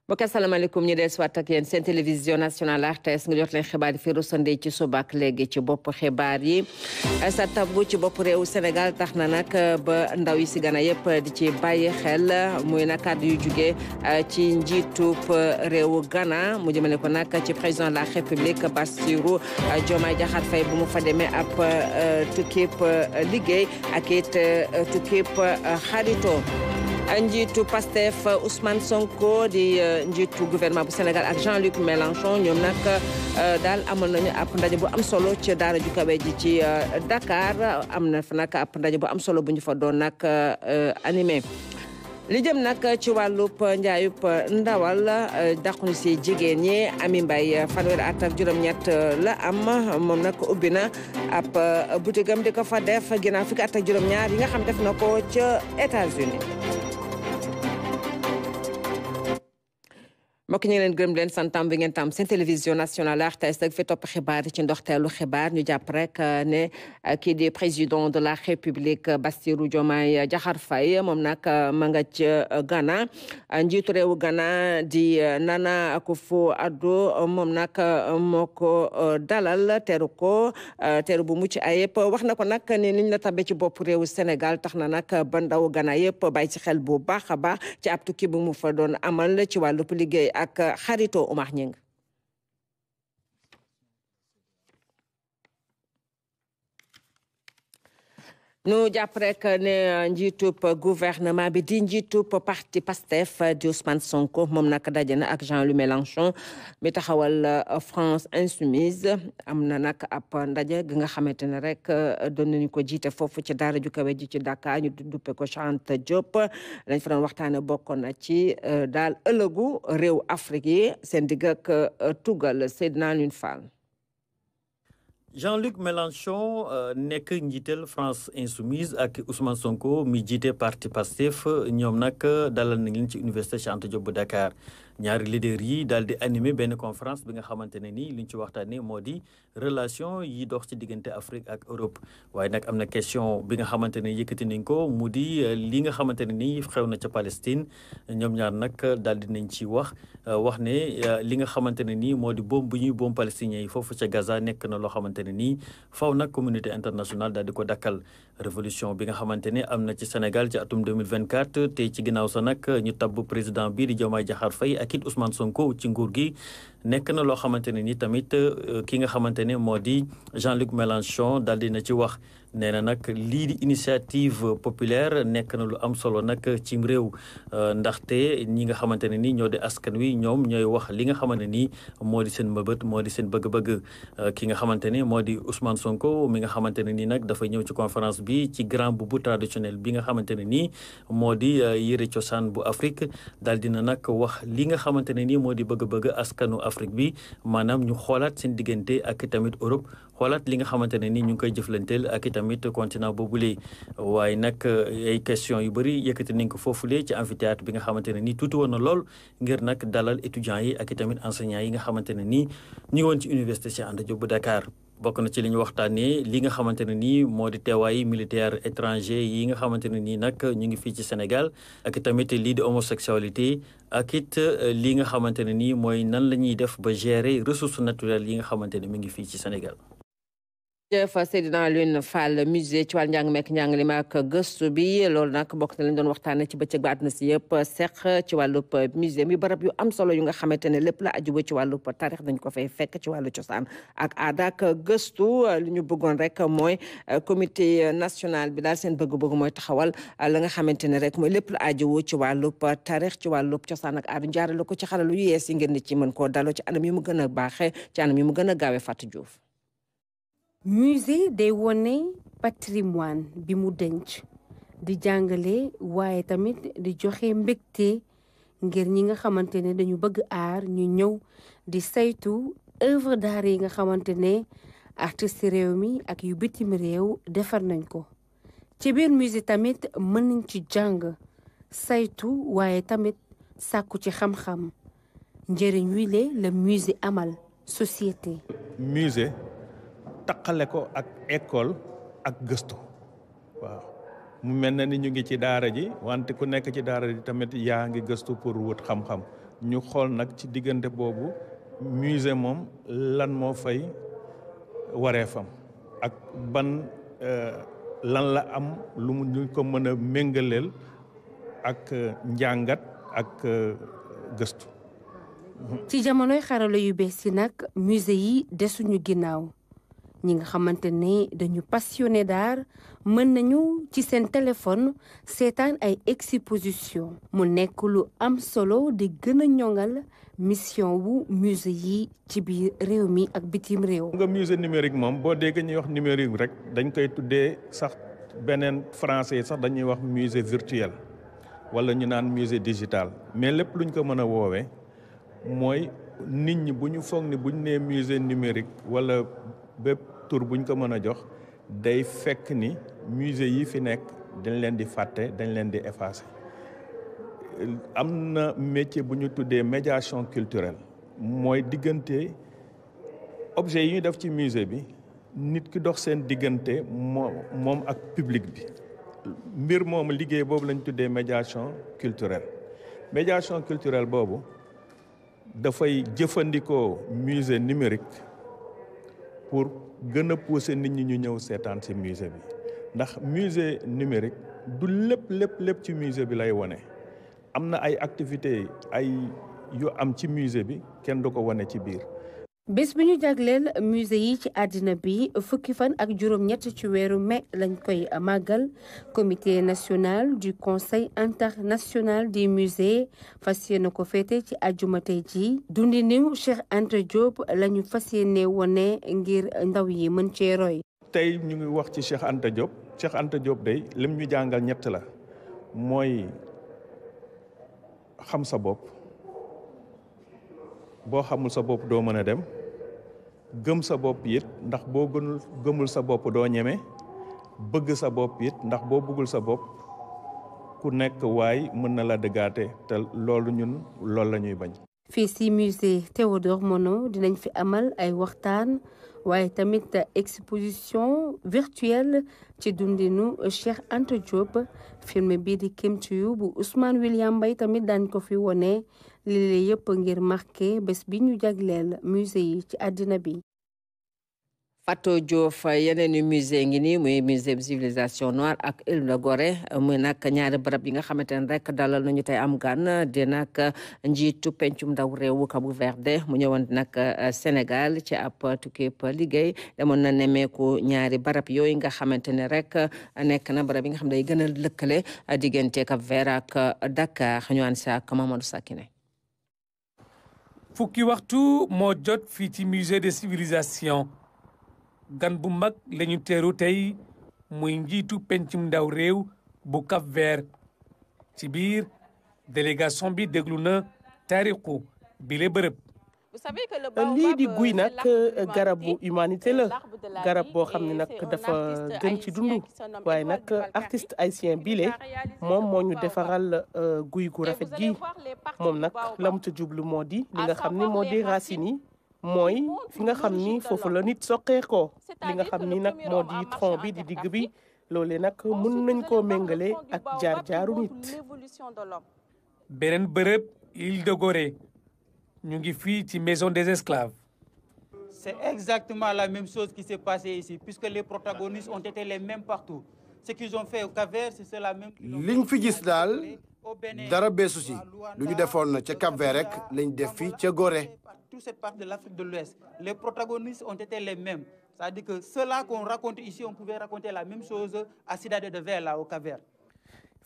mbokk asalaamaaleykum ñu del soit ak yéen seen télévision nationale RTS nga jot leen xibaar yi fi rusande ci subaak léegi ci bopp xibaar yi sa tabu ci bopp réewu Sénégal tax na nag ba ndaw yi si Ghana yëpp di ci bàyyi xel muy nag kàddu yu jugee ci njiitub réewu Ghana mu jëmale ko nag ci président de la République Bassirou Diomaye Diakhar Faye bu mu fa demee ab tukkib liggéey ak it tukkib xarito njiitu Pastef Ousmane Sonko di njiitu gouvernement bu Sénégal ak Jean-Luc Mélenchon ñoom nag daal amoon nañu ab ndaje bu am solo ci daara ju kawe ji ci Dakar am na fa nag ab ndaje bu am solo bu ñu fa doon nag animé. li jëm nag ci wàllub njaayub ndawal dàqunu si jigéen ñi Ami Mbaye fanweeri at ak juróom-ñett la am moom nag ubbi na ab butigam di ko fa def ginnaaw fukki at ak juróom-ñaar yi nga xam def na ko ca États-Unis mbokk ñu ngi leen gërëm leen santam bi ngeen tam seen télévision nationale RTS ak fi topp xibaar ci ndoxteelu xibaar ñu jàpp rek ne kii di président de la République Bassirou Diomaye Diakhar Faye moom nag ma nga ca Ghana njiitu réewu Ghana di Nana Akufo-Addo moom nag moo ko dalal teru ko teru bu mucc ayib wax na ko nag ne niñ la tabe ci bopp réewu Sénégal tax na nag ba ndaw Ghana yëpp bàyyi ci xel bu baax a baax ci ab tukki bu mu fa doon amal ci wàllub liggéey ak xarito Oumar Ñing nu jàpp rek ne njiitub gouvernement bi di njiitub parti Pastef di Ousmane Sonko moom nag daje na ak Jean-Luc Mélenchon mi taxawal France Insoumise am na nag ab ndaje gi nga xamante ne rek doon nañu ko jiite foofu ci daara ju kawe ji ci Dakar ñu duppe ko Chante Diop lañ fa doon waxtaane bokkoon na ci daal ëllëgu réew Afrique yi seen digg ak tugal Seydina Alioune Fall. Jean-Luc Mélenchon nekk njiital France Insoumise ak Ousmane Sonko mi jiite parti Pastef ñoom nag dalal nañ leen ci université Cheikh Anta Diop bu Dakar ñaari leader yi daal di animé benn conférence bi nga xamante ne nii liñ ci waxtaanee moo di relation yi dox ci diggante Afrique ak Europe waaye nag am na question bi nga xamante ne yëkkati nañ ko mu di li nga xamante ne nii xew na ca Palestine ñoom ñaar nag daal di nañ ci wax ne li nga xamante ne nii moo di boom bu ñuy boom palestiniens yi foofu ca Gaza nekk na loo xamante ne nii faw nag communauté internationale daal di ko dakkal révolution bi nga xamante ne am na ci Sénégal ci atum 2024 tey ci ginnaaw sa nag ñu tabb président bii di Diomaye Diakhar Faye ak it Ousmane Sonko ci nguur gi nekk na loo xamante ne ni tamit ki nga xamante ne moo di Jean-Luc Mélenchon daal di na ci wax nee na nag lii di initiative populaire nekk na lu am solo nag ci réew ndaxte ñi nga xamante ne ni ñoo di askan wi ñoom ñooy wax li nga xamante ne ni moo di seen mbëbët moo di seen bëgg-bëgg ki nga xamante ne moo di Ousmane Sonko mi nga xamante ne ni nag dafay ñëw ci conférence bi ci grand boubou traditionnel bi nga xamante ne nii moo di yëre cosaan bu Afrique daal dina nag wax li nga xamante ne nii moo di bëgg-bëgg askanu Afrique bi maanaam ñu xoolaat seen diggante ak tamit Europe xoolaat li nga xamante ne nii ñu ngi koy jëflanteel ak tamit continent boobule waaye nag ay question yu bëri yëkkati nañ ko foofulee ci amphithéâtre bi nga xamante ne nii tuuti woon na lool ngir nag dalal étudiants yi ak tamit enseignants yi nga xamante ne nii ñu ngi woon ci université Cheikh Anta Diop bu Dakar. bokk na ci li ñu waxtaanee li nga xamante ne nii moo di teewaay militaire étranger yi nga xamante ne nii nag ñu ngi fii ci Sénégal ak tamit lii di homosexualité ak it li nga xamante ne nii mooy nan la ñuy def ba gérer ressources naturelles yi nga xamante ne mi ngi fii ci Sénégal. jërëjëf Seydina Alioune Fall musée ci wàllu njàng meek njàng li ma ak gëstu bi loolu nag bokk na lañ doon waxtaanee ci bëccëg ba àdduna si yëpp seq ci wàllub musée mi barab yu am solo yu nga xamante ne lépp la aju ba ci wàllub taarix dañ ko fay fekk ci wàllu cosaan ak aada ak gëstu li ñu bëggoon rek mooy comité national bi daal seen bëgg-bëgg mooy taxawal la nga xamante ne rek mooy lépp la aju ci wàllub taarix ci wàllub cosaan ak aada jaarale ko ci xarala yu yees yi ngeen ci mën koo daloo ci anam yi mu gën a baaxee ci anam yi mu gën a gaawee Fatou Diouf. musée day wone patrimoine bi mu denc di jàngale waaye tamit di joxe mbégte ngir ñi nga xamante ne dañu bëgg aar ñu ñëw di saytu œuvre d'art yi nga xamante ne artiste réew mi ak yu bitim réew defar nañ ko ci biir musée tamit mën nañ ci jàng saytu waaye tamit sàkku ci xam-xam njëriñ wile la musée amal société. musée taqale ko ak école ak gëstu waaw mu mel na ni ñu ngi ci daara ji wante ku nekk ci daara ji tamit yaa ngi gëstu pour wut xam-xam ñu xool nag ci diggante boobu musée moom lan moo fay wareefam ak ban lan la am lu mu ñu ko mën a méngaleel ak njàngat ak gëstu. ci jamonoy xarala yu bees yi nag musée yi desuñu ginnaaw ñi nga xamante ne dañu passionné d'art mën nañu ci seen téléphone seetaan ay exposition mu nekk lu am solo di gën a ñoŋal mission wu musée yi ci biir réew mi ak bitim réew. nga musée numérique moom boo déggee ñuy wax numérique rek dañ koy tuddee sax beneen français sax dañuy wax musée virtuel wala ñu naan musée digital mais lépp luñ ko mën a woowee mooy nit ñi bu ñu foog ni buñ nee musée numérique wala bépp tur buñ ko mën a jox day fekk ni musée yi fi nekk dañ leen di fàtte dañ leen di effacer. am na métier bu ñu tuddee médiation culturelle mooy diggante objet yi ñu def ci musée bi nit ki dox seen diggante moom ak public bi mbir moomu liggéey boobu lañ tuddee médiation culturelle. médiation culturelle boobu dafay jëfandikoo musée numérique pour gën a pousser nit ñi ñu ñëw seetaan ci musée bi ndax musée numérique du lépp ci musée bi lay wone. am na ay activités yu am ci musée bi kenn du ko wane ci biir. bés bi ñu jagleel musée yi ci àddina bi fukki fan ak juróom-ñett ci weeru mai lañ koy màggal comité national du conseil international des musées fas yéene ko féete ci àjjuma tey ji dundinu Cheikh Anta Diop lañu fas yéene wone ngir ndaw yi mën cee roy. tey ñu ngi wax ci Cheikh Anta Diop Cheikh Anta Diop day lim ñu jàngal ñett la mooy xam sa bopp boo xamul sa bopp doo mën a dem gëm sa bopp it ndax boo gëmul sa bopp doo ñeme bëgg sa bopp it ndax boo bëggul sa bopp ku nekk waay mën na la dëggaate te loolu ñun loolu la ñuy bañ. fii si musée Théodore Monod dinañ fi amal ay waxtaan waaye tamit exposition virtuelle ci dundinu Cheikh Anta Diop film bii di Came to You bu Ousmane William Mbaye tamit daañ ko fi wone lii yëpp ngir marqué bés bi ñu jagleel musée yi ci àddina bi. Fatou Diouf yeneen i musée ngi nii muy musée civilisation noire ak Île de Gorée muy nag ñaari barab yi nga xamante ne rek dalal nañu tey am gan di nag njiitu pencum ndaw réewu Cabo Verde mu ñëwoon nag Sénégal ci ab tukkib liggéey demoon na nemmeeku ñaari barab yooyu nga xamante ne rek nekk na barab yi nga xam ne day gën a lëkkale diggante Cap Vert ak Dakar ñu ànd si ak Mamadou Sakine. fukki waxtu moo jot fii ci musée de civilisation. gan bu mag lañu teeru tey muy njiitu pencum ndaw réew bu Cap Vert ci biir délégation bi déglu na taarixu bile bërëb. lii di guy nag garabu humanité la garab boo xam ne nag dafa gën ci dund waaye nag artiste haïtien bile moom moo ñu defaral guy gu rafet gi moom nag la mu ca jublu moo di li nga xam ni moo di racines yi mooy fi nga xam ni foofu la nit soqeekoo li nga xam ni nag moo di tronc bi di digg bi loolee nag mën nañ koo méngale ak jaar-jaaru nit. beneen bërëb Île de Gorée ñu ngi fii ci maison des esclaves. C'est exactement la même chose qui s'est passée ici puisque les protagonistes ont été les mêmes partout. Ce qu'ils ont fait au Cap-Vert c'est la même. liñ fi gis daal dara beesu si lu ñu defoon ca Cap-Vert rek lañ def fii ca Gorée. Toute cette partie de l'Afrique de l'Ouest, les protagonistes ont été les mêmes. C'est-à-dire que ceux-là qu'on raconte ici, on pouvait raconter la même chose à Cidade de Ver, là, au Cap-Vert.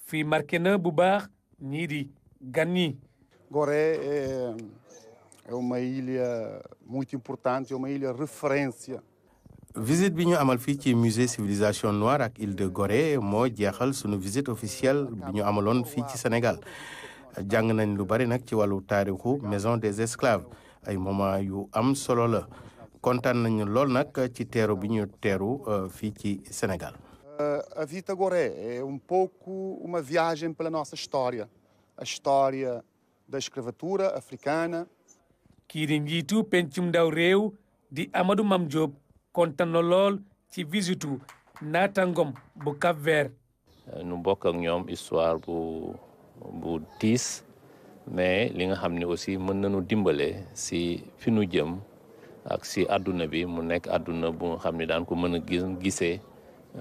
fii marqué na bu baax ñii di gan ñi. Gorée é uma ilha muito importante, é uma ilha référence. visite bi ñu amal fii ci musée civilisation noire ak Île de Gorée moo jeexal sunu visite officielle bi ñu amaloon fii ci Sénégal jàng nañ lu bari nag ci wàllu taarixu maison des esclaves ay moment yu am solo la kontaan nañu lool nag ci teeru bi ñu teeru fii ci Sénégal. A visita Gorée é pouco uma viagem pela nossa história, a história da escravatura africana. kii di njiitu pencum ndaw réew di Amadou Mame Diop kontaan na lool ci visitu naatangom bu Cap Vert. nu bokk ak ñoom histoire bu tiis mais li nga xam ne aussi mën nañu dimbale si fi nu jëm ak si àdduna bi mu nekk àdduna bu nga xam ne daan ko mën a gisee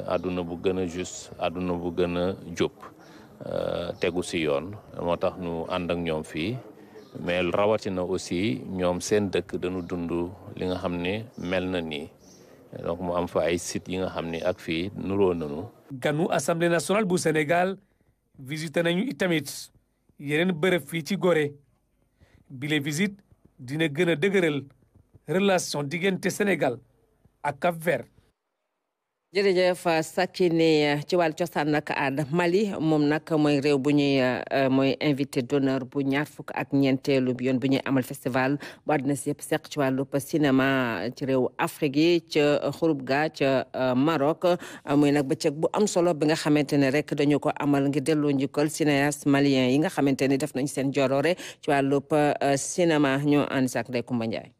àdduna bu gën a juste àdduna bu gën a jub tegu si yoon moo tax nu ànd ak ñoom fii mais rawatina aussi ñoom seen dëkk dañu dund li nga xam ne mel na nii donc mu am fa ay sites yi nga xam ne ak fii nuroo nañu. ganu assemblée nationale bu Sénégal visité nañu itamit yeneen bërëb fii ci Gorée bile visite dina gën a dëgëral relation diggante Sénégal ak Cap-Vert. jërëjëf Sakine ci wàllu cosaan nag aada Mali moom nag mooy réew bu ñuy mooy invité d'honneur bu 24 bi yoon bu ñuy amal festival bu àddina si yëpp seq ci wàllu cinéma ci réew Afrique yi ca xurub ga ca Maroc muy nag bëccëg bu am solo bi nga xamante ne rek dañu ko amal ngir delloo njukkal cinéaste malien yi nga xamante ne def nañ seen joroore ci wàllu cinéma ñoo ànd ak Ndeye Coumba Ndiaye.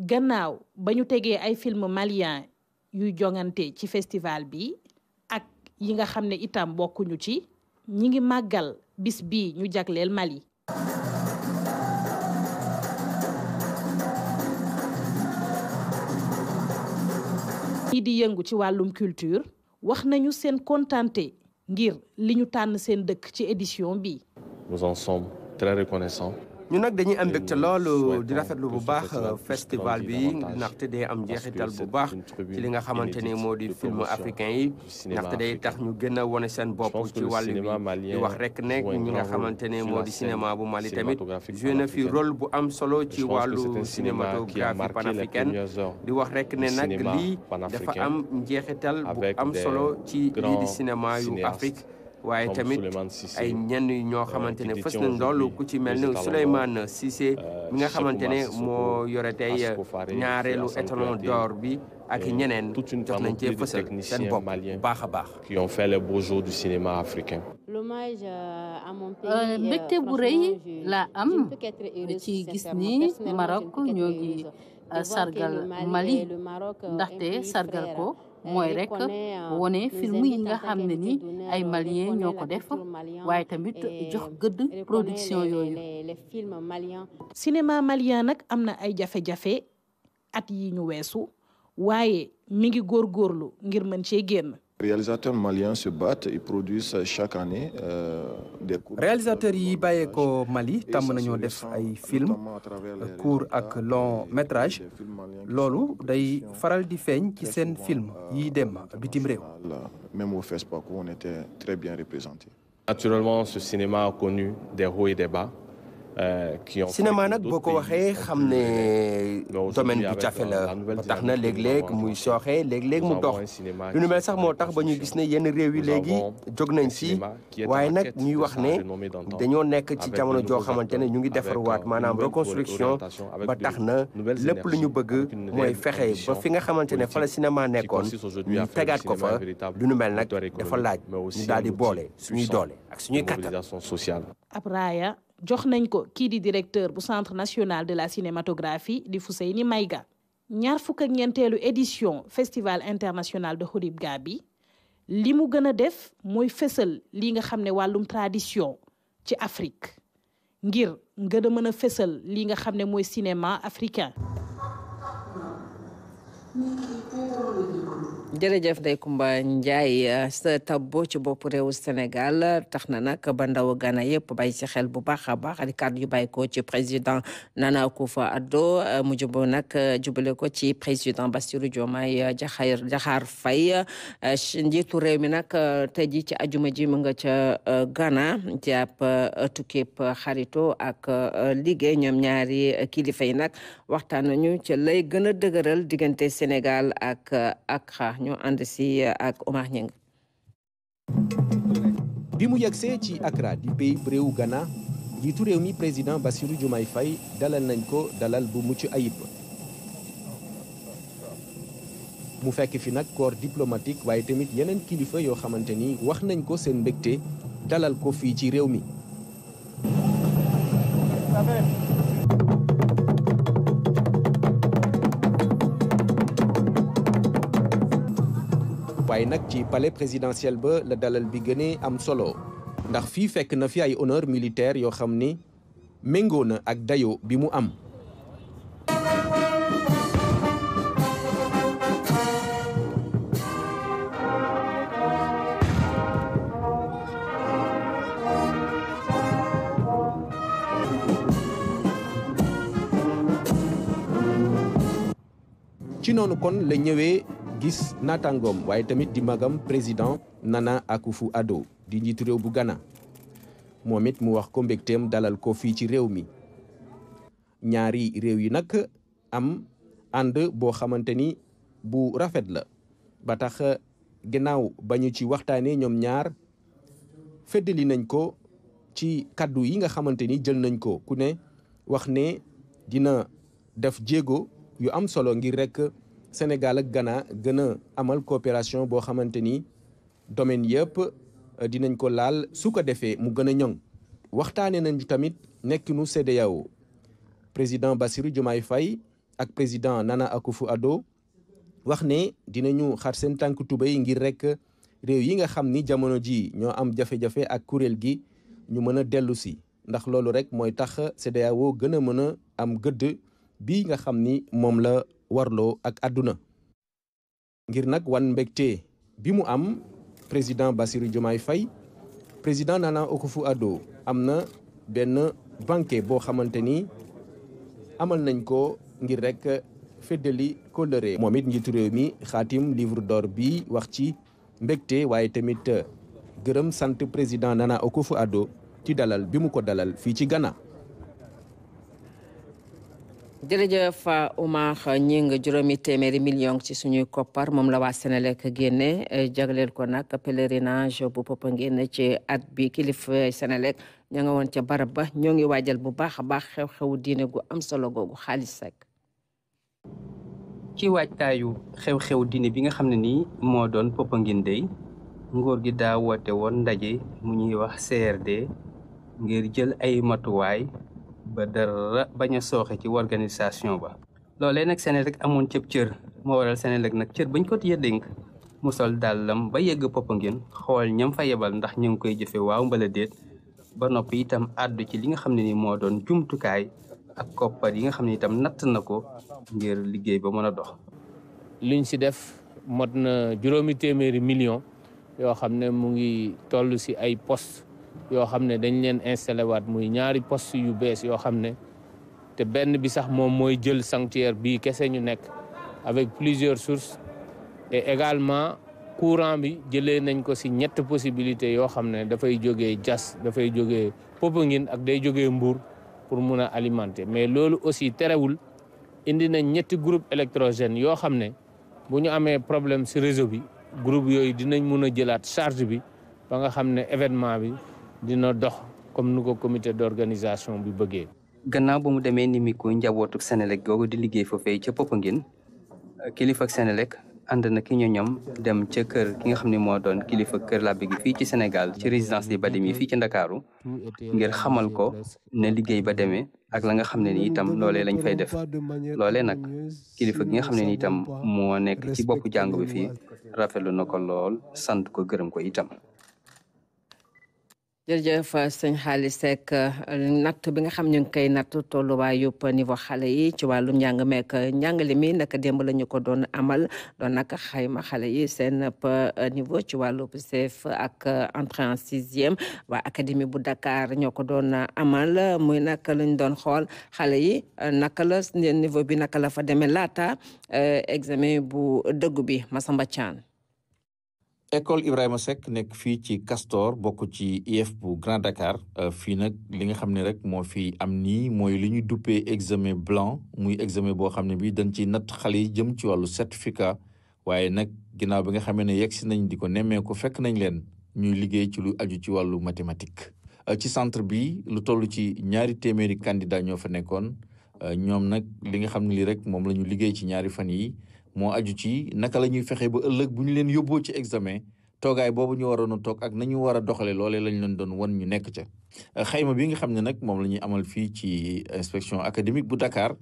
gannaaw ba ñu tegee ay film malien yuy jongante ci festival bi ak yi nga xam ne itam bokkuñu ci ñi ngi màggal bis bi ñu jagleel Mali. ñi di yëngu ci wàllum culture wax nañu seen kontante ngir li ñu tànn seen dëkk ci édition bi. Nous en sommes très reconnaissants. ñu nag dañuy am mbégte loolu di rafetlu bu baax festival bi ndaxte day am njeexital bu baax ci li nga xamante ni moo di film africain yi ndaxte day tax ñu gën a wane seen bopp ci wàll bi di wax rek ne ñi nga xamante ne moo di cinéma bu Mali tamit joué na fi rôle bu am solo ci wàllu cinématographie panafricaine di wax rek ne nag lii dafa am njeexital bu am solo ci lii di cinéma yu Afrique waaye tamit ay ñenn ñoo xamante ne fës nañ loolu ku ci mel ni Souleymane Cissé mi nga xamante ne moo yore tey ñaareelu étalon d'or bi ak ñeneen jox nañ cee fësal seen bopp bu baax a baax. qui ont fait les beaux jours du cinéma africain. mbégte bu rëy laa am ci gis ni Maroc ñoo ngi sargal Mali ndaxte sargal ko mooy rek wone film yi nga xam ne ni ay malien ñoo ko def waaye tamit jox gëdd production yooyu. cinéma malien nag am na ay jafe-jafe at yi ñu weesu waaye mi ngi góorgóorlu ngir mën cee génn. réalisateurs maliens se battent et produisent chaque année des courts. réalisateurs yi bàyyeekoo Mali tàmm nañoo def ay film court ak long métrage loolu day faral di feeñ ci seen film yi dem bitim réew. même au FESPACO on était très bien représentés. naturellement ce cinéma a connu des hauts et des bas. cinéma nag boo ko waxee xam ne domaine bu jafe la ba tax na léeg-léeg muy sooxe léeg-léeg mu dox lu nu mel sax moo tax ba ñu gis ne yenn réew yi léegi jóg nañ si waaye nag ñuy wax ne dañoo nekk ci jamono joo xamante ne ñu ngi defarwaat maanaam reconstruction ba tax na lépp lu ñu bëgg mooy fexe ba fi nga xamante ne fa la cinéma nekkoon ñu tegaat ko fa lu nu mel nag dafa laaj ñu daal di boole suñuy doole ak suñuy kattan. ab raaya jox nañ ko kii di directeur bu centre national de la cinématographie di Fouseyni Maïga. 24e édition festival international de Khouribga bi li mu gën a def mooy fësal li nga xam ne wàllum tradition ci Afrique ngir gën a mën a fësal li nga xam ne mooy cinéma africain. jërëjëf Ndeye Coumba Ndiaye sa tabbo ci bopp réewu Sénégal tax na nag ba ndaw Gana yëpp bàyyi ci xel bu baax a baax di kàddu yu bàyyi ko ci président Nana Akufo-Addo mu juboo nag jubale ko ci président Bassirou Diomaye Diakhar Faye njiitu réew mi nag tey ji ci ajuma ji mu nga ca Ghana ci ab tukkeeb xarito ak liggéey ñoom ñaari kilifa yi nag waxtaan nañu ci lay gën a dëgëral diggante Sénégal ak Accra ñu ànd si ak Omar Ñing. bi mu yegsee ci Accra di pays réewu Ghana njiitu réew mi président Bassirou Diomaye Faye dalal nañ ko dalal bu mucc ayib mu fekk fi nag corps diplomatique waaye tamit yeneen kilifa yoo xamante ni wax nañ ko seen mbégte dalal ko fii ci réew mi. waaye nag ci palais présidentiel ba la dalal bi gënee am solo ndax fii fekk na fi ay honneur militaire yoo xam ni méngoo na ak dayo bi mu am. ci noonu kon la ñëwee gis naataangoom waaye tamit di magam président Nana Akufo-Addo di njiitu réew bu Ghana moom it mu wax ko mbégteem dalal ko fii ci réew mi ñaari réew yi nag am ànd boo xamante ni bu rafet la ba tax ginnaaw ba ñu ci waxtaanee ñoom ñaar feddali nañ ko ci kaddu yi nga xamante ni jël nañ ko ku ne wax ne dina def jéego yu am solo ngir rek Sénégal ak Ghana gën a amal coopération boo xamante ni domaine yëpp dinañ ko laal su ko defee mu gën a ñoŋ. waxtaanee nañu tamit nekkinu CEDEAO président Bassirou Diomaye Faye ak président Nana Akufo-Addo wax ne dinañu xar seen tànk tubéy ngir rek réew yi nga xam ni jamono ji ñoo am jafe-jafe ak kuréel gi ñu mën a dellu si ndax loolu rek mooy tax CEDEAO gën a mën a am gëdd bii nga xam ni moom la warloo ak àdduna ngir nag wan mbégte bi mu am président Bassirou Diomaye Faye président Nana Akufo-Addo am na benn banquet boo xamante ni amal nañ ko ngir rek feddali kóllëre moom it njiitu réew mi xaatim livre d'or bi wax ci mbégte waaye tamit gërëm sant président Nana Akufo-Addo ci dalal bi mu ko dalal fii ci Ghana. jërëjëf Oumar Gningue juróomi téeméeri million ci suñuy koppar moom la waa Senelec génne jagleel ko nag pèlerinage bu Popenguine ci at bi kilifa Senelec ña nga woon ca barab ba ñoo ngi waajal bu baax a baax xew-xewu diine gu am solo googu xaalis sek ci waajtaayu xew-xew diine bi nga xam ne nii moo doon Popenguine Day nguur gi daa woote woon ndaje mu ñuy wax CRD ngir jël ay matuwaay ba dara bañ a sooxe ci organisation ba loolee nag Senelec amoon cëb cër moo waral Senelec nag cër bañ ko dénk mu sol dàllam ba yegg Popenguine xool ñam fa yebal ndax ñu ngi koy jëfe waaw mbala déet ba noppi itam àddu ci li nga xam ne ni moo doon jumtukaay ak koppar yi nga xam ne itam natt na ko ngir liggéey ba mën a dox. liñ si def mot na juróomi téeméeri million yoo xam ne mu ngi toll si ay poste yoo xam ne dañ leen installé waat muy ñaari poste yu bees yoo xam ne te benn bi sax moom mooy jël sanctuaire bii kese ñu nekk avec plusieurs sources et également courant bi jëlee nañ ko si ñett possibilités yoo xam ne dafay jógee Diass dafay jógee Popenguine ak day jógee Mbour pour mun a alimenter mais loolu aussi terewul indi nañ ñetti groupe électrogène yoo xam ne bu ñu amee problème si réseau bi groupe yooyu dinañ mun a jëlaat charge bi ba nga xam ne événement bi dina dox comme nu ko comité d'organisation bi bëggee. gannaaw ba mu demee nimiku njabootu Senelec googu di liggéey foofee ca Popenguine kilifa ak Senelec ànd na ki ñoñam dem ca kër ki nga xam ne moo doon kilifa kër labbe gi fii ci Sénégal ci résidence di Badimi fii ci Ndakaaru ngir xamal ko ne liggéey ba demee ak la nga xam ne ni itam loolee lañ fay def loolee nag kilifa gi nga xam ne ni itam moo nekk ci boppu jàngu bi fii rafetlu na ko lool sant ko gërëm ko itam. jërëjëf sëñ Xaalis Seck natt bi nga xam ñu ngi koy natt tolluwaayu niveau xale yi ci wàllu njàng meek njàngale mi naka démb la ñu ko doon amal doon naka xayma xale yi seen niveau ci wàllu CEF ak entrée en sixième waa académie bu Dakar ñoo ko doon amal muy naka lañ doon xool xale yi naka la niveau bi naka la fa demee laata examen bu dëggu bi Massamba Thiane. école Ibrahima Seck nekk fii ci Castor bokk ci IEF bu Grand Dakar fii nag li nga xam ne rek moo fi am nii mooy li ñu duppee examen blanc muy examen boo xam ne bi dañ ci natt xale yi jëm ci wàllu certificat waaye nag ginnaaw bi nga xamee ne yegg si nañ di ko nemmee ko fekk nañ leen ñuy liggéey ci lu aju ci wàllu mathématique ci centre bi lu toll ci 200 candidat ñoo fa nekkoon ñoom nag li nga xam ne li rek moom la ñu liggéey ci ñaari fan yi moo aju ci naka la ñuy fexe ba ëllëg bu ñu leen yóbboo ci examen toogaay boobu ñu waroon a toog ak nañu war a doxale loolee lañ leen doon wan ñu nekk ca xayma bi nga xam ne nag moom la ñuy amal fii ci inspection académique bu Dakar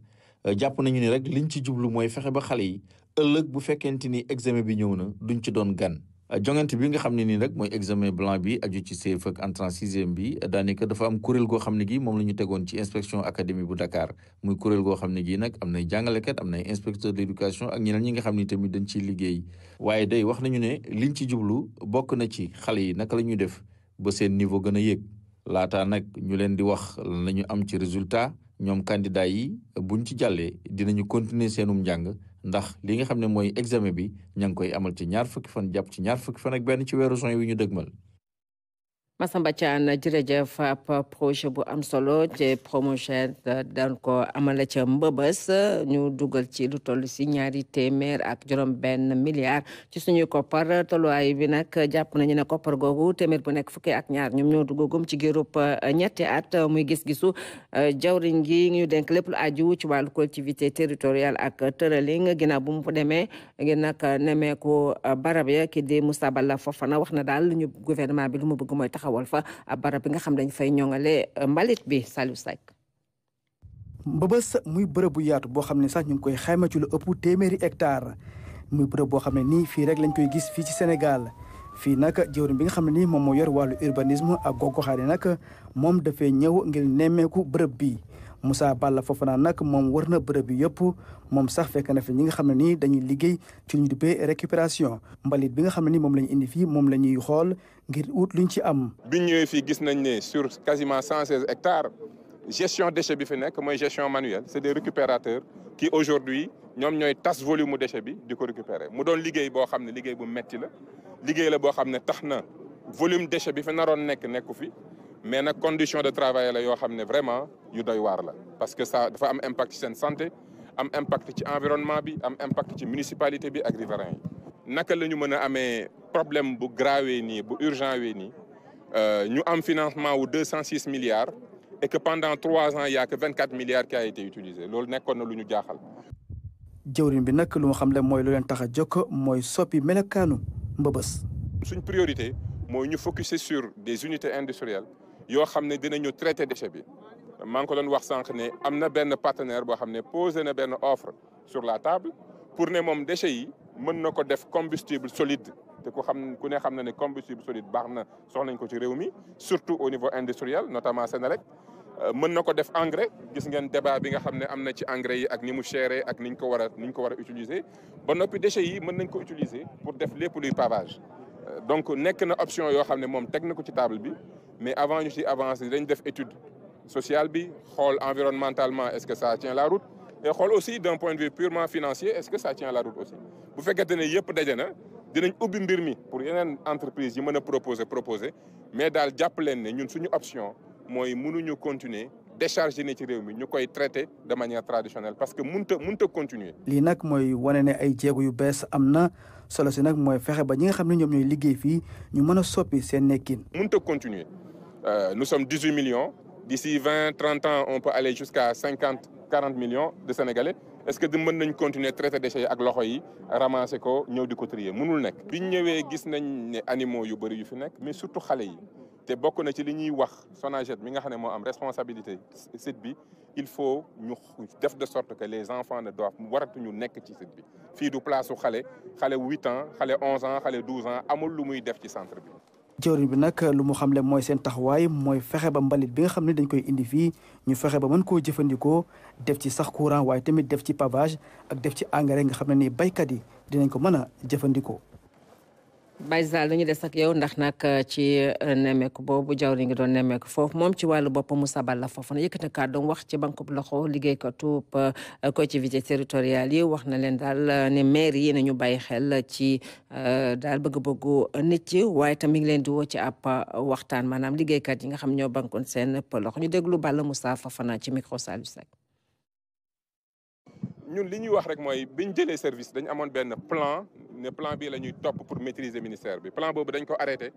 jàpp nañu ni rek liñ ci jublu mooy fexe ba xale yi ëllëg bu fekkente ni examen bi ñëw na duñ ci doon gan. jongante bi nga xam ne nii rek mooy examen blanc bi aju ci CFEE ak entrée en sixième bi daanaka dafa am kuréel goo xam ne gi moom la ñu tegoon ci inspection académie bu Dakar muy kuréel goo xam ne gi nag am nay jàngalekat am nay inspecteur d'éducation ak ñeneen ñi nga xam ne tamit dañ ciy liggéey waaye day wax nañu ne liñ ci jublu bokk na ci xale yi naka la ñuy def ba seen niveau gën a yéeg laataa nag ñu leen di wax lan la ñu am ci résultat ñoom candidat yi buñ ci jàllee dinañu continuer seenum njàng ndax li nga xam ne mooy examen bi ña ngi koy amal ci ñaar fukki fan jàpp ci ñaar fukki fan ak benn ci weeru juin wi ñu dëgmal. Massamba Thiane jërëjëf ab projet bu am solo ci Promoged daan ko amale ca Mbëbës ñu dugal ci lu toll si 200 milliards ci suñuy koppar tolluwaay bi nag jàpp nañu ne koppar googu téeméer bu nekk fukki ak ñaar ñoom ñoo duggagum ci gérub ñetti at muy gis-gisu jawriñ gi ñu denk lépp lu aju ci wàllu collectivité territoriale ak tëraling ginnaaw bu mu demee ngir nag nemeeku barab ya ki di Moussa Balla Fofana wax na daal ñu gouvernement bi lu mu bëgg mooy taxawal fa barab bi nga xam dañ fay ñoŋale mbalit bi Saliou Seck. Mbëbës muy bërëb bu yaatu boo xam ne sax ñu ngi koy xayma ci lu ëpp téeméeri hectare muy bërëb boo xam ne nii fii rek lañ koy gis fii ci Sénégal fii nag jëwriñ bi nga xam ne nii moom moo yor wàllu urbanisme ak gox-goxaat yi nag moom dafay ñëw ngir nemmeeku bërëb bi Moussa Balla Fofana nag moom wër na bërëb bi yëpp moom sax fekk na fi ñi nga xam ne nii dañuy liggéey ci lu ñu duppee récupération mbalit bi nga xam ne nii moom la ñu indi fii moom la ñuy xool ngir ut luñ ci am. biñ ñëwee fii gis nañ ne sur quasiment 116 hectares gestion déchet bi fi nekk mooy gestion manuelle c'est des récupérateurs qui aujourd'hui ñoom ñooy tas volume mu déchet bi di ko récupérer mu doon liggéey boo xam ne liggéey bu metti la liggéey la boo xam ne tax na volume déchet bi fi naroon nekku fi. mais nag condition de travail la yoo xam ne vraiment yu doy waar la parce que ça dafa am impact ci seen santé am impact ci environnement bi am impact ci municipalité bi ak riverains yi naka la ñu mën a amee problème bu grave nii bu urgent wee nii ñu am financement wu 206 milliards et que pendant 3 ans il y a que 24 milliards qui a été utilisé loolu nekkoon na lu ñu jaaxal. jëwriñ bi nag lu nga xam ne mooy lu leen tax a jokk mooy soppi melokaanu Mbëbës. suñ priorité mooy ñu focuser sur des unités industrielles. yoo xam ne dinañu traité déchet bi maa ngi ko doon wax sànq ne am na benn partenaire boo xam ne posé na benn offre sur la table pour ne moom déchets yi mën na ko def combustible solide te ku ne xam na ne combustible solide baax na soxla nañ ko ci réew mi surtout au niveau industriel notamment Senelec mën na ko def engrais gis ngeen débat bi nga xam ne am na ci engrais yi ak ni mu chéré ak niñ ko war a utiliser ba noppi déchets yi mën nañ ko utiliser pour def lépp luy pavage donc nekk na option yoo xam ne moom teg na ko ci table bi mais avant ñu ci avancer dañ def étude sociale bi xool environnementalement est-ce que ça tient la route et xool aussi d'un point de vue purement financier est-ce que ça tient la route aussi bu fekkente ne yëpp daje na dinañ ubbi mbir mi pour yeneen entreprise yi mën a proposer mais daal jàpp leen ne ñun suñu option mooy mënuñu continuer décharge ne ci réew mi ñu koy traiter de manière traditionnelle parce que mënta continuer. lii nag mooy wane ne ay jéego yu bees am na solo si nag mooy fexe ba ñi nga xam ne ñoom ñooy liggéey fii ñu mën a soppi seen nekkin. mënta continuer nous sommes 18 millions d'ici 20-30 ans on peut aller jusqu'à 50-40 millions de Sénégalais est-ce que mën nañ continuer traiter déchets yi ak loxo yi ramasser ko ñëw di ko trier mënul nekk. biñ ñëwee gis nañ ne animaux yu bëri yu fi nekk mais surtout xale yi. te bokk na ci li ñuy wax Sonaged mi nga xam ne moo am responsabilité site bi il faut ñu def de sorte que les enfants ne doivent waratuñu nekk ci site bi fii du place su xale 8 ans xale 11 ans xale 12 ans amul lu muy def ci centre bi. jëwriñ bi nag lu mu xamle mooy seen taxawaay mooy fexe ba mbalit bi nga xam ne dañ koy indi fii ñu fexe ba mën koo jëfandikoo def ci sax courant waaye tamit def ci pavage ak def ci engrais nga xam ne ni baykat yi dinañ ko mën a jëfandikoo. Baye Zal dañu des ak yow ndax nag ci nemmeeku boobu jawri ngi doon nemmeeku foofu moom ci wàllu boppam Moussa Balla Fofana yëkkati kàddu wax ci banque bu loxo liggéeykatu collectivité territoriale yi wax na leen daal ne maire yi nañu bàyyi xel ci daal bëgg-bëggu nit yi waaye tamit ngi leen di woo ci ab waxtaan maanaam liggéeykat yi nga xam ñoo bankoon seen loxo ñu déglu Balla Moussa Fofana ci micro Saliou Seck. ñun li ñuy wax rek mooy biñ jëlee service dañ amoon benn plan ne plan bii la ñuy topp pour maîtriser ministère bi plan boobu dañ ko arrêté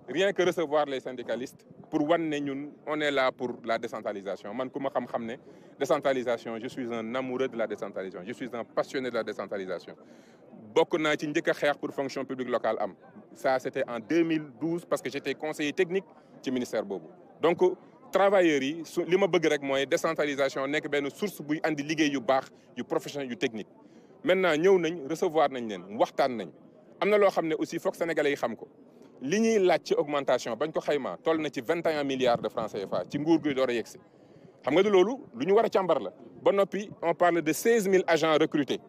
rien que recevoir les syndicalistes pour wan ne ñun on est là pour la décentralisation man ku ma xam-xam ne décentralisation je suis un amoureux de la décentralisation je suis un passionné de la décentralisation bokk naa ci njëkk a xeex pour fonction publique locale am ça c'était en 2012 parce que j'étais conseiller technique ci ministère boobu donc travailleurs yi li ma bëgg rek mooy décentralisation nekk benn source buy andi liggéey yu baax yu professionnel yu technique. maintenant ñëw nañ recevoir nañ leen waxtaan nañ am na loo xam ne aussi foog sénégalais yi xam ko li ñuy laaj ci augmentation bañ ko xaymaa toll na ci 21 milliards de francs CFA ci nguur gi door a yegsi xam nga du loolu lu ñu war a càmbar la ba noppi on parle de 16 000 agents recrutés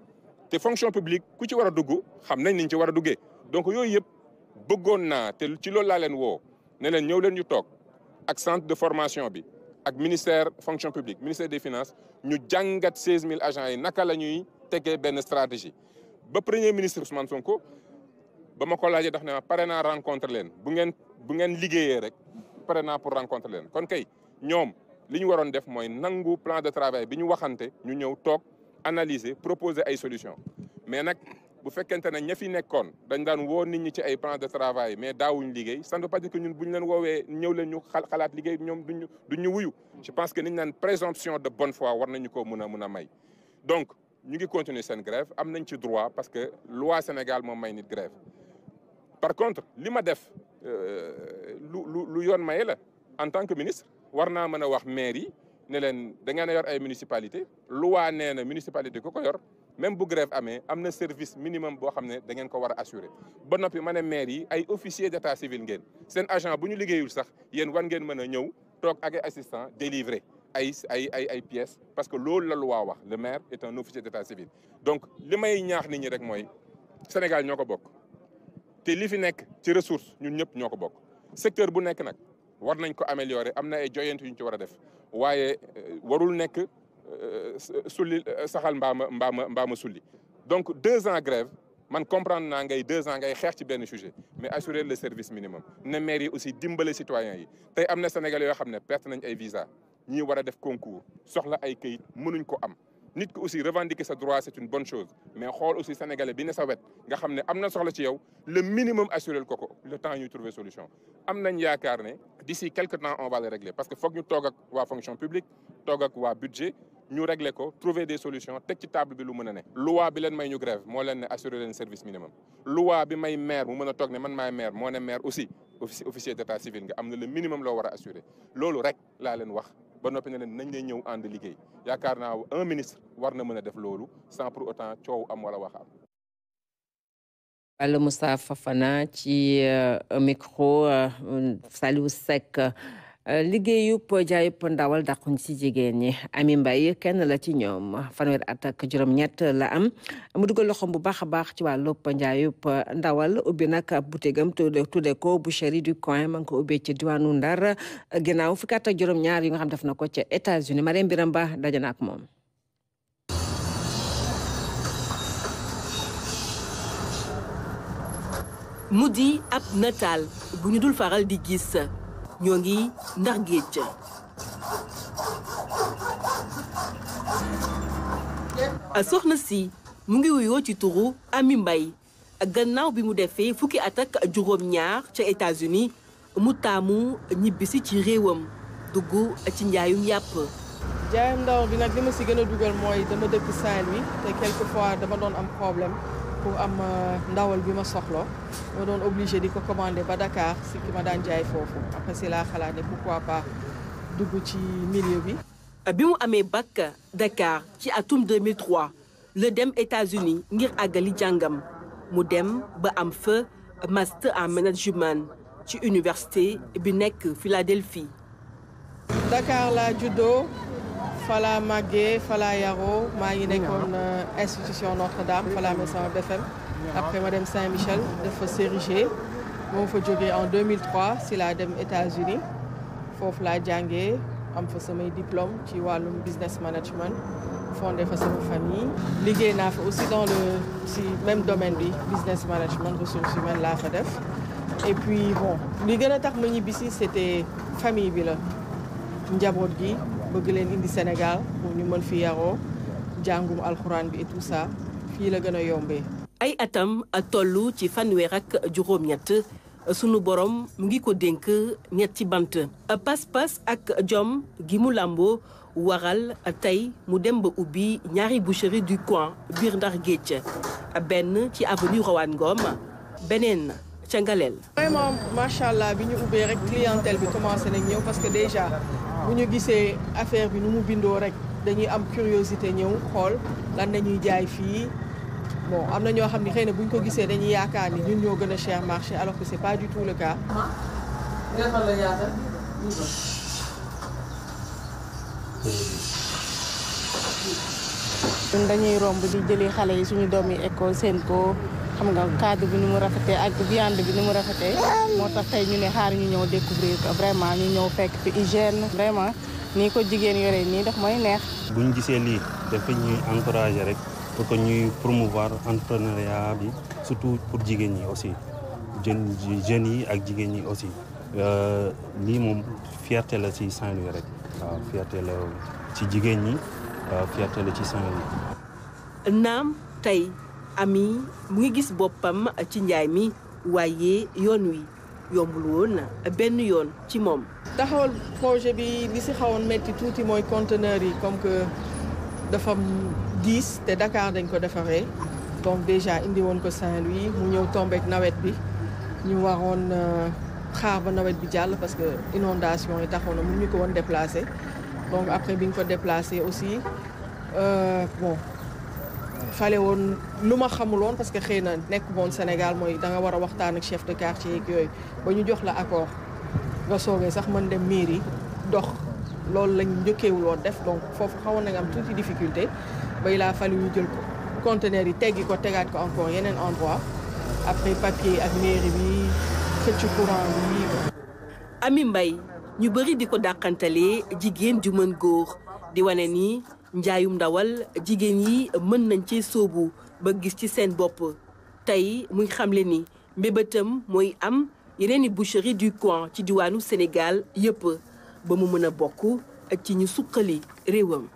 te fonction publique ku ci war a dugg xam nañ niñ ci war a duggee donc yooyu yëpp bëggoon naa te ci loolu laa leen woo ne leen ñëw leen ñu toog ak centre de formation bi ak ministère fonction publique ministère des finances ñu jàngat 16 000 agents yi naka la ñuy tegee benn stratégie ba premier ministre Ousmane Sonko ba ma ko laajee daf ne ma pare naa rencontre leen bu ngeen liggéeyee rek pare naa pour rencontre leen kon kay ñoom li ñu waroon def mooy nangu plan de travail bi ñu waxante ñu ñëw toog analyser proposer ay solutions mais nag bu fekkente ne ña fi nekkoon dañ daan woo nit ñi ci ay plan de travail mais daawuñ liggéey ça ne veut pas dire que ñun bu ñu leen woowee ñëw leen ñu xalaat liggéey ñoom duñ ñu wuyu je pense que niñ naan présomption de bonne foi war nañu ko mun a may donc ñu ngi continuer seen grève am nañ ci droit parce que loi Sénégal moom may nit grève par contre li ma def lu yoon maye la en tant que ministre war naa mën a wax maire yi ne leen da ngeen a yor ay municipalité loi nee na municipalité ku ko yor même bu grève amee am na service minimum boo xam ne da ngeen ko war a assurer ba noppi ma ne maire yi ay officier d'état civil ngeen seen agent bu ñu liggéeyul sax yéen war ngeen mën a ñëw toog ak ay assistant délivrer ay pièces parce que loolu la loi wax le maire est un officier d'état civil donc li may ñaax nit ñi rek mooy Sénégal ñoo ko bokk te li fi nekk ci ressource ñun ñëpp ñoo ko bokk secteur bu nekk nag war nañ ko améliorer am na ay joyante yu ñu ci war a def waaye warul nekk sulli saxal mbaama sulli donc 2 ans grève man comprendre naa ngay 2 ans ngay xeex ci benn sujet mais assurer le service minimum ne maire yi aussi dimbale citoyens yi tey am na Sénégalais yoo xam ne perte nañ ay visa ñii war a def concours soxla ay këyit mënuñ ko am nit ki aussi revendiquer sa droit c'est une bonne chose mais xool aussi Sénégalais bi ne sa wet nga xam ne am na soxla ci yow le minimum assurer ko le temps ñuy trouver solution am nañ yaakaar ne d'ici quelque temps on va le régler parce que foog ñu toog ak waa fonction publique toog ak waa budget ñu régler ko trouver des solutions teg ci table bi lu mën a ne loi bi leen may ñu grève moo leen ne assurer leen service minimum loi bi may maire mu mën a toog ne man maay maire moo ne maire aussi officier d'état civil nga am na le minimum loo war a assurer loolu rek laa leen wax ba noppi ne leen nañ leen ñëw ànd liggéey yaakaar naa un ministre war na mën a def loolu sans pour autant coow am wala wax am. Wàllu Moussa Fafana ci micro Saliou Seck liggéeyub jaayub ndawal dàquñ ci jigéen ñi Ami Mbaye kenn la ci ñoom fanweer at ak juróom-ñett la am mu dugal loxoom bu baax a baax ci wàllub njaayub ndawal ubbi nag butegam tudde ko boucherie du coin ma ngi ko ubbee ci diwaanu Ndar ginnaaw fukki at ak juróom-ñaar yi nga xam def na ko ca États-Unis Mariam Biram Ba daje na ak moom. mu di ab nataal bu ñu dul faral di gis ñoo ngi ndax géej soxna si mu ngi wuyoo ci turu Ami Mbaye gannaaw bi mu defee fukki at ak juróom-ñaar ca États-Unis mu taamu ñibbisi ci réewam dugg ci njaayum yàpp. jaayam ndaw bi nag li ma si gën a dugal mooy dama dëkk Saint-Louis te quelquefois dama doon am problème pour am ndawal bi ma soxla ma doon obligé di ko commander ba Dakar si ki ma daan jaay foofu après si laa xalaat ne pourquoi pas dugg ci milieu bi. bi mu amee bac Dakar ci atum 2003 la dem États-Unis ngir àggali jàngam mu dem ba am fa master en management ci université bi nekk Philadelphie. Dakar laa juddoo fala màggee fala yaroo maa ngi nekkoon institution Notre-Dame fala amee sama BFM après ma dem Saint-Michel def fa série G moo fa jógee en 2003 si laa dem États-Unis foofu laa jàngee am fa samay diplôme ci wàllum business management fondé fa sama famille liggéey naa fa aussi dans le si même domaine bi business management ressources humaines laa fa def et puis bon li gën a tax ma ñibbisi c'était famille bi la njaboot gi bëgg leen indi Sénégal pour ñu mën fi yaroo jàngum alxuraan bi et tout ça fii la gën a yombee. ay atam tollu ci fanweer ak juróom-ñett sunu borom mu ngi ko dénk ñetti bant pas-pas ak jom gi mu làmboo waral tey mu dem ba ubbi ñaari boucherie du coin biir Ndar Géej benn ci avenue Rowane Ngom beneen ca Ngalel. vraiment macha allah bi ñu ubbee rek clientèle bi commencé nañ ñëw parce que déjà bu ñu gisee affaire bi nu mu bindoo rek dañuy am curiosité ñëw xool lan nañuy jaay fii bon am na ñoo xam ne xëy na bu ñu ko gisee dañuy yaakaar ni ñun ñoo gën a cher marché alors que c'est pas du tout le cas. ñun dañuy romb di jëli xale yi suñu doom yi école seen ko xam nga cadre bi ni mu rafetee ak viande bi ni mu rafetee moo tax tey ñu ne xaar ñu ñëw découvrir ko vraiment ñu ñëw fekk fi hygiène vraiment nii ko jigéen yore nii daf mooy neex. bu ñu gisee lii dafa ñuy encourager rek pour que ñuy promouvoir entrepreneuriat bi surtout pour jigéen ñi aussi jeunes yi ak jigéen ñi aussi lii moom fierté la ci Saint-Louis rek waaw fierté la ci jigéen ñi fierté la ci Saint-Louis. naam tey Ami mu ngi gis boppam ci njaay mi waaye yoon wi yombul woon benn yoon ci moom. taxawal projet bi li si xawoon métti tuuti mooy conteneur yi comme que dafa diis te Dakar dañ ko defaree donc déjà indi woon ko Saint-Louis mu ñëw tombeek nawet bi ñu waroon xaar ba nawet bi jàll parce que inondation yi taxoon na mu ñu ko woon déplacé donc après bi ñu ko déplacé aussi bon fale woon lu ma xamuloon parce que xëy na nekk woon Sénégal mooy da nga war a waxtaan ak chef de quartier yeeg yooyu ba ñu jox la accord nga soogee sax mën dem mairie dox loolu lañ njëkkeewul woon def donc foofu xawoon nañ am tuuti difficulté ba il a fallu ñu jël conteneur yi teggi ko tegaat ko encore yeneen endroit après papier ak mairie bi xëcc courant bi. Ami Mbaye ñu bëri di ko dàqantalee jigéen ju mën góor di wane ni njaayum ndawal jigéen yi mën nañ ci sóobu ba gis ci seen bopp tey muy xamle ni mbébétam mooy am yeneen i boucherie du coin ci diwaanu Sénégal yëpp ba mu mën a bokk ci ñu suqali réewam.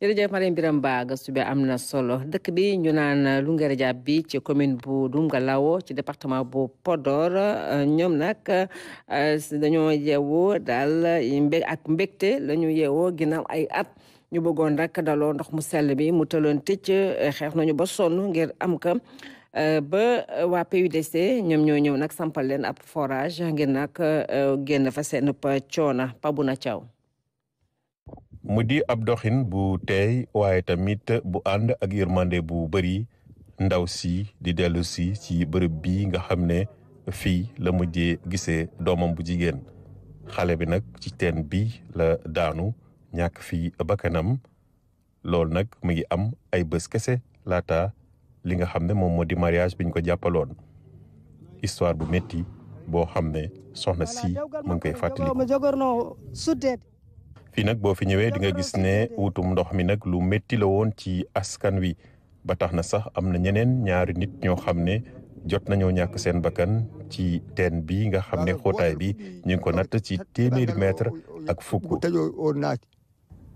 jërëjëf Marième Birame Ba gëstu bi am na solo dëkk bi ñu naan Lounguéré Diab bi ci commune bu Doumgalawo ci département bu Podor ñoom nag dañoo yeewoo daal ak mbégte la ñu yeewoo ginnaaw ay at ñu bëggoon rek daloo ndox mu sell bi mu tëloon tëcc xeex nañu ba sonn ngir am ka ba waa PUDC ñoom ñoo ñëw nag sampal leen ab forage ngir nag génn fa seen coona Pabuna Thiaw. mu di ab doxin bu teey waaye tamit bu ànd ak yërmande bu bëri ndaw si di dellu si ci bërëb bi nga xam ne fii la mujjee gisee doomam bu jigéen xale bi nag ci teen bi la daanu ñàkk fii bakkanam loolu nag mu ngi am ay bés kese laata li nga xam ne moom moo di mariage biñ ko jàppaloon histoire bu métti boo xam ne soxna si mu ngi koy fàttali. fii nag boo fi ñëwee di nga gis ne wutum ndox mi nag lu métti la woon ci askan wi ba tax na sax am na ñeneen ñaari nit ñoo xam ne jot nañoo ñàkk seen bakkan ci teen bi nga xam ne xóotaay bi ñu ngi ko natt ci 100 mètre ak fukk.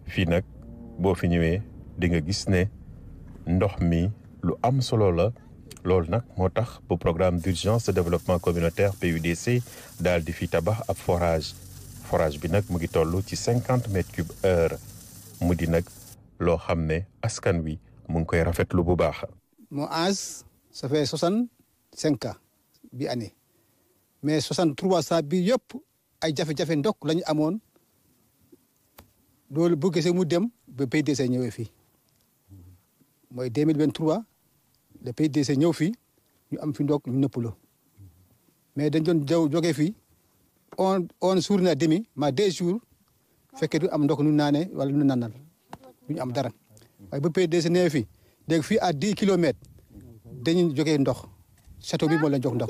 fii nag boo fi ñëwee di nga gis ne ndox mi lu am solo la loolu nag moo tax bu programme d'urgence de développement communautaire PUDC daal di fi tabax ab forage bi nag mu ngi toll ci 50 mètres cubes heure mu di nag loo xam ne askan wi mu ngi koy rafetlu bu baax. mon âge ça fait 65 ans bi année mais 63 ans bi yëpp ay jafe-jafe ndox la ñu amoon loolu bu gisee mu dem ba PUDC ñëwee fii mooy 2023 le PUDC ñëw fii ñu am fi ndox ñu nëppaloo mais dañ doon jógee fii. on jour na demi ma 2 jours fekkee du am ndox nu naane wala nu nanal du ñu am dara waaye ba PUDC nee fi dégg fii à 10 kilomètres dañuy jógee ndox château bi moo leen jox ndox.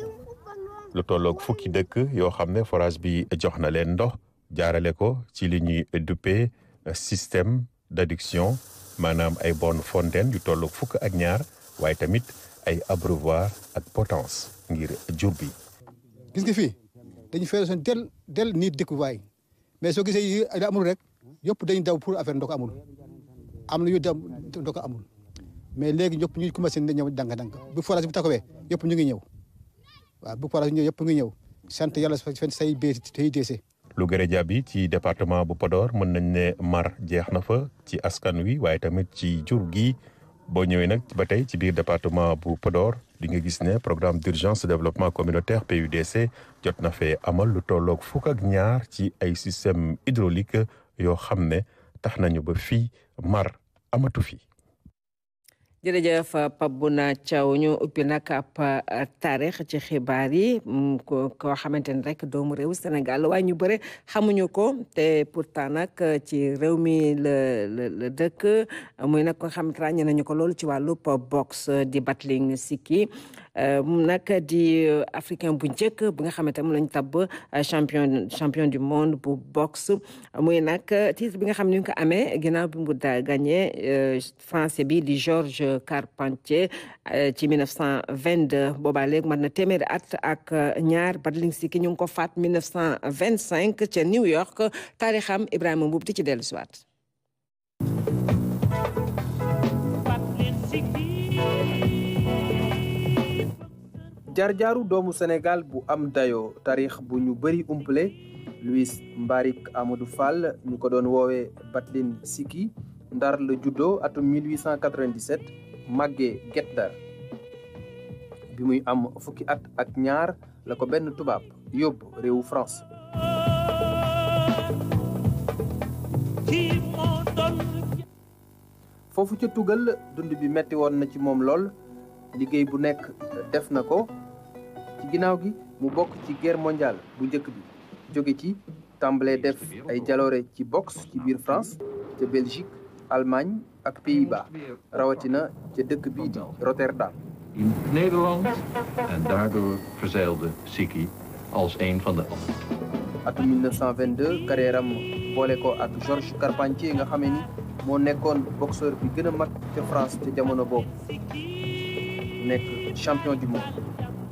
lu tolloog fukki dëkk yoo xam ne forage bi jox na leen ndox jaarale ko ci li ñuy duppee système d'adduction maanaam ay bornes fontaine yu tolloog fukk ak ñaar waaye tamit ay abreuvoir ak potence ngir jur bi. gis nga fii. dañu fee son del nit dëkk waay mais soo gisee yi amul rek yëpp dañu daw pour affaire ndox amul am na yu daw ndox amul mais léegi ñëpp ñu commencé na ñëw dànk-dànk bu forage bi taxawee yëpp ñu ngi ñëw waaw bu forage bi ñëw yëpp ngi ñëw sant yàlla fen say PUDC. Lounguéré Diab bi ci département bu Podor mën nañ ne mar jeex na fa ci askan wi waaye tamit ci jur gi boo ñëwee nag ba tey ci biir département bu Podor di nga gis ne programme d'urgence de développement communautaire PUDC jot na fee amal lu tolloog 12 ci ay système hydraulique yoo xam ne tax nañu ba fii mar amatu fi. jërëjëf Pape Bouna Thiaw ñu ubbi nag ab taarix ci xibaar yi koo xamante ni rek doomu réew Sénégal waaye ñu bëre xamuñu ko te pourtant nag ci réew mi la dëkk muy nag ko xamante ràññee nañu ko loolu ci wàllu boxe di Battling Siki nag di africain bu njëkk bi nga xamante moom lañu tabb champion du monde bu boxe muy nag titre bi nga xam ne ñu ko amee ginnaaw bi mu gagné français bi di Georges Carpentier ci 1922 boobaa léegi mat na téeméeri at ak ñaar. Battling Siki ñu ngi ko faat 1925 ca New York. taarixam Ibrahima Mbuub di ci dellu si waat. jaar-jaaru doomu Sénégal bu am dayoo taarix bu ñu bëri umpale Louis Mbarik Amadou Fall ñu ko doon woowee Battling Siki Ndar la juddoo atum 1897 màggee Guet Ndar bi muy am fukki at ak ñaar la ko benn tubaab yóbbu réewu France. foofu ca tugal dund bi metti woon na ci moom lool liggéey bu nekk def na ko ci ginnaaw gi mu bokk ci guerre mondiale bu njëkk bi jóge ci tàmbalee def ay jaloore ci boxe ci biir France ca Belgique Allemagne ak Pays-Bas rawatina ca dëkk bii di Rotterdam. In Nederland en daardoor verzeilde Siki als een van de anderen. atum 1922 carrière am boole ko ak Georges Carpentier nga xamee ni moo nekkoon boxeur bi gën a mag ca France ca jamono boobu nekk champion du monde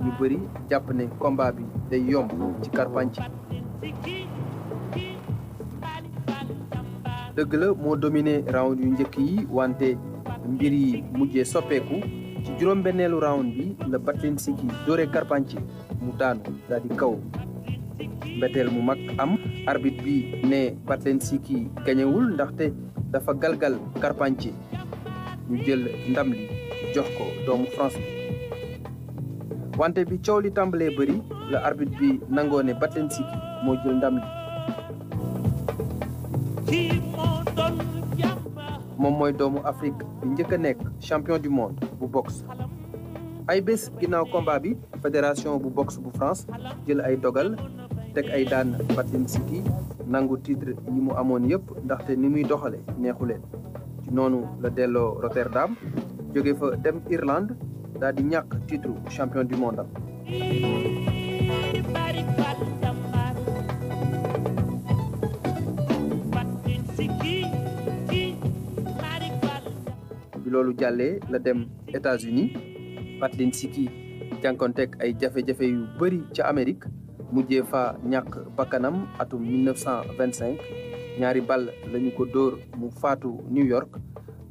ñu bëri jàpp ne combat bi day yomb ci Carpentier. dëgg la moo dominé round yu njëkk yi wante mbir yi mujjee soppeeku ci juróom-benneelu round bi la Battling Siki dóore Carpentier mu daanu daal di kaw mbeteel mu mag am arbitre bi ne Battling Siki gañewul ndaxte dafa galgal Carpentier ñu jël ndam li jox ko doomu France bi wante bi coow li tàmbalee bëri la arbitre bi nangoo ne Battling Siki moo jël ndam li moom mooy doomu Afrique bi njëkk a nekk champion du monde bu boxe. ay bés ginnaaw combat bi fédération bu boxe bu France jël ay dogal teg ay daan Battling Siki nangu titre yi mu amoon yëpp ndaxte ni muy doxale neexu leen ci noonu la delloo Rotterdam jóge fa dem Irlande daal di ñàkk titre champion du monde am. bi loolu jàllee la dem États-Unis Battling Siki jànkonteeg ay jafe-jafe yu bëri ca Amérique mujjee fa ñàkk bakkanam atum 1925 ñaari bal lañu ko dóor mu faatu New York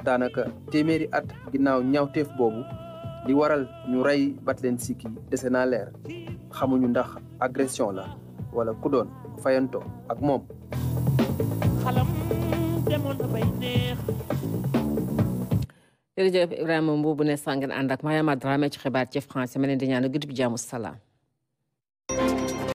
daanaka téeméeri at ginnaaw ñaawteef boobu li waral ñu rey Battling Siki dese naa leer xamuñu ndax agression la wala ku doon fayanto ak moom. jërëjëf Ibrahima Mbuubu ne sàngeen ànd ak Mariama Dramé ci xibaar ci français ma leen di ñaan guddi bi jaamu salaam.